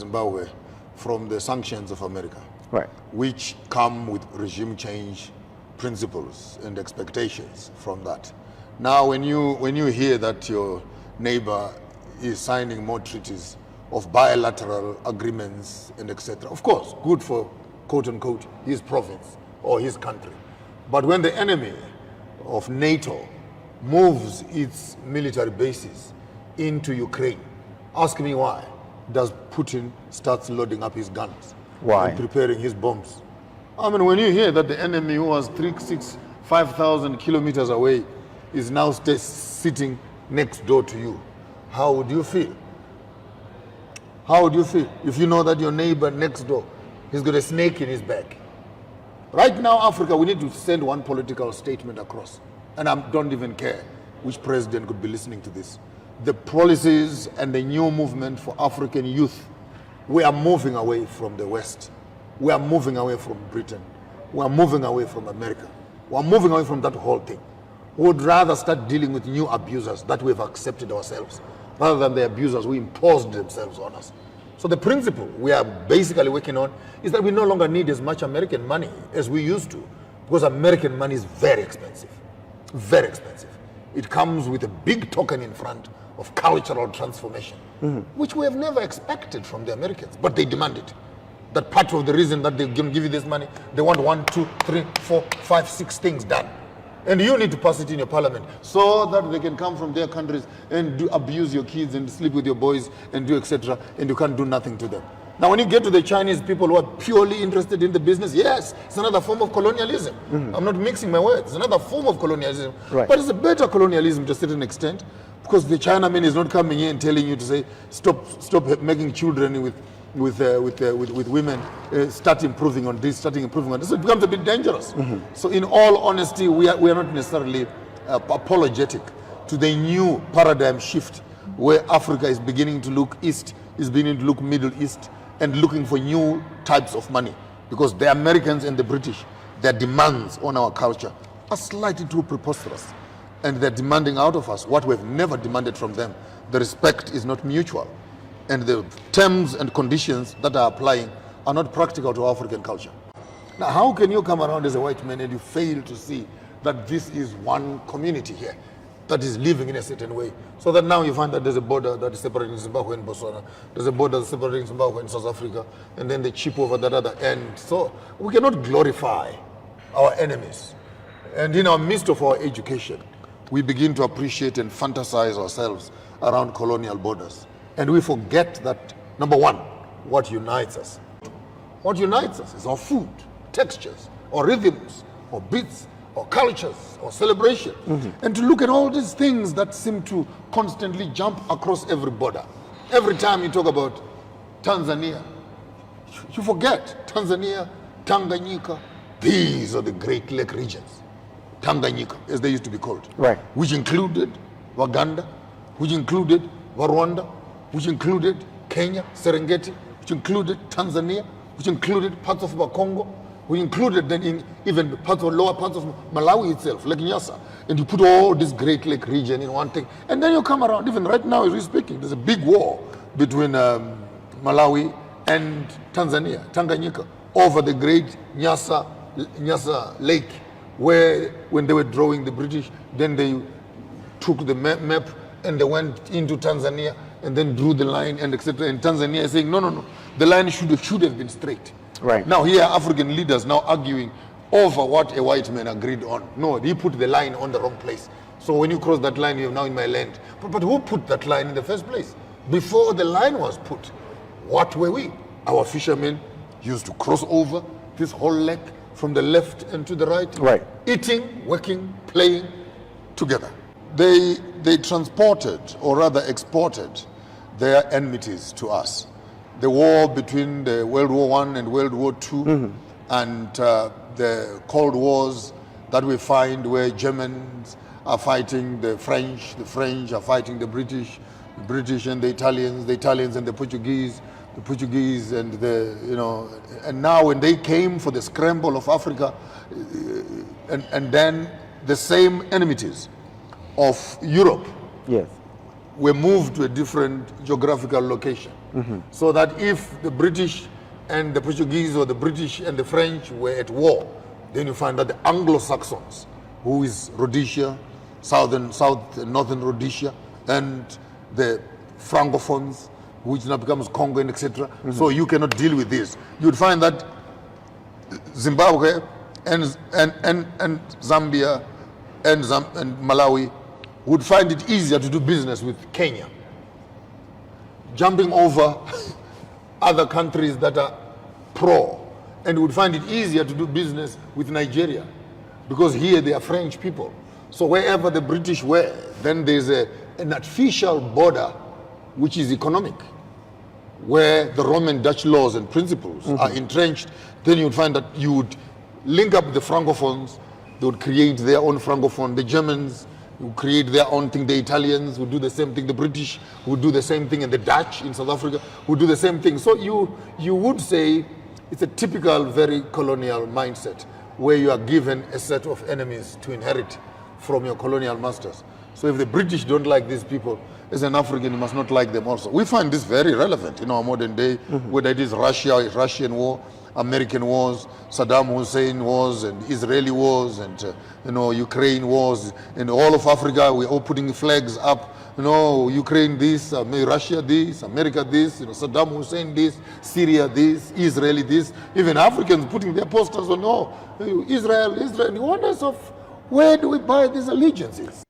Zimbabwe from the sanctions of America, Right. which come with regime change principles and expectations from that. Now, when you hear that your neighbor is signing more treaties of bilateral agreements and etc., of course, good for quote unquote his province or his country. But when the enemy of NATO moves its military bases into Ukraine, ask me why does Putin starts loading up his guns? Why? And preparing his bombs. I mean, when you hear that the enemy who was 5,000 kilometers away is now sitting next door to you, how would you feel? How would you feel if you know that your neighbor next door has got a snake in his bag? Right now, Africa, we need to send one political statement across. And I don't even care which president could be listening to this. The policies and the new movement for African youth, we are moving away from the West. We are moving away from Britain. We are moving away from America. We are moving away from that whole thing. We would rather start dealing with new abusers that we have accepted ourselves, rather than the abusers who imposed themselves on us. So the principle we are basically working on is that we no longer need as much American money as we used to, because American money is very expensive. Very expensive. It comes with a big token in front of cultural transformation, which we have never expected from the Americans, but they demand it. That part of the reason that they can give you this money, they want 1, 2, 3, 4, 5, 6 things done. And you need to pass it in your parliament so that they can come from their countries and abuse your kids and sleep with your boys and do etc. And you can't do nothing to them. Now, when you get to the Chinese people who are purely interested in the business, yes, it's another form of colonialism. I'm not mixing my words. It's another form of colonialism. Right. But it's a better colonialism to a certain extent, because the Chinaman is not coming here and telling you to say, stop making children with women, start improving on this, starting improving on this. So it becomes a bit dangerous. So in all honesty, we are not necessarily apologetic to the new paradigm shift where Africa is beginning to look east, is beginning to look Middle East, and looking for new types of money. Because the Americans and the British, their demands on our culture are slightly too preposterous. And they're demanding out of us what we've never demanded from them. The respect is not mutual. And the terms and conditions that are applying are not practical to African culture. Now, how can you come around as a white man and you fail to see that this is one community here that is living in a certain way? So that now you find that there's a border that is separating Zimbabwe and Botswana, there's a border that's separating Zimbabwe and South Africa, and then the chip over that other end. So we cannot glorify our enemies. And in our midst of our education, we begin to appreciate and fantasize ourselves around colonial borders. And we forget that, number one, what unites us? What unites us is our food, textures, or rhythms, or beats, or cultures, or celebration. And to look at all these things that seem to constantly jump across every border. Every time you talk about Tanzania, you forget Tanzania, Tanganyika. These are the Great Lake regions. Tanganyika, as they used to be called. Right. Which included Waganda, which included Rwanda, which included Kenya, Serengeti, which included Tanzania, which included parts of Maponga, which included then even parts of lower parts of Malawi itself, like Nyasa. And you put all this Great Lake region in one thing. And then you come around, even right now as we're speaking, there's a big war between Malawi and Tanzania, Tanganyika, over the great Nyasa Lake, where when they were drawing the British, then they took the map and they went into Tanzania and then drew the line and etc. And Tanzania is saying, no, the line should have been straight. Right. Now here are African leaders now arguing over what a white man agreed on. No, he put the line on the wrong place. So when you cross that line, you're now in my land. But who put that line in the first place? Before the line was put, what were we? Our fishermen used to cross over this whole lake from the left and to the right. Right. Eating, working, playing together. They transported, or rather exported, their enmities to us. The war between the World War I and World War II, and the Cold Wars that we find where Germans are fighting the French are fighting the British and the Italians and the Portuguese and and now when they came for the scramble of Africa, and then the same enmities of Europe Yes. were moved to a different geographical location. So that if the British and the Portuguese or the British and the French were at war, then you find that the Anglo-Saxons, who is Rhodesia, northern Rhodesia, and the Francophones, which now becomes Congo and etc. So you cannot deal with this. You'd find that Zimbabwe and Zambia and Malawi would find it easier to do business with Kenya, jumping over other countries that are pro, and would find it easier to do business with Nigeria, because here they are French people. So wherever the British were, then there's an artificial border which is economic, where the Roman Dutch laws and principles are entrenched. Then you would find that you would link up the Francophones, they would create their own Francophone, the Germans would create their own thing, the Italians would do the same thing, the British would do the same thing, and the Dutch in South Africa would do the same thing. So you would say it's a typical, very colonial mindset, where you are given a set of enemies to inherit from your colonial masters. So if the British don't like these people, as an African, you must not like them also. We find this very relevant in our modern day, whether it is Russian war, American wars, Saddam Hussein wars, and Israeli wars, and Ukraine wars. In all of Africa, we're all putting flags up. Ukraine this, Russia this, America this, Saddam Hussein this, Syria this, Israeli this. Even Africans putting their posters on, Israel. You wonder of where do we buy these allegiances?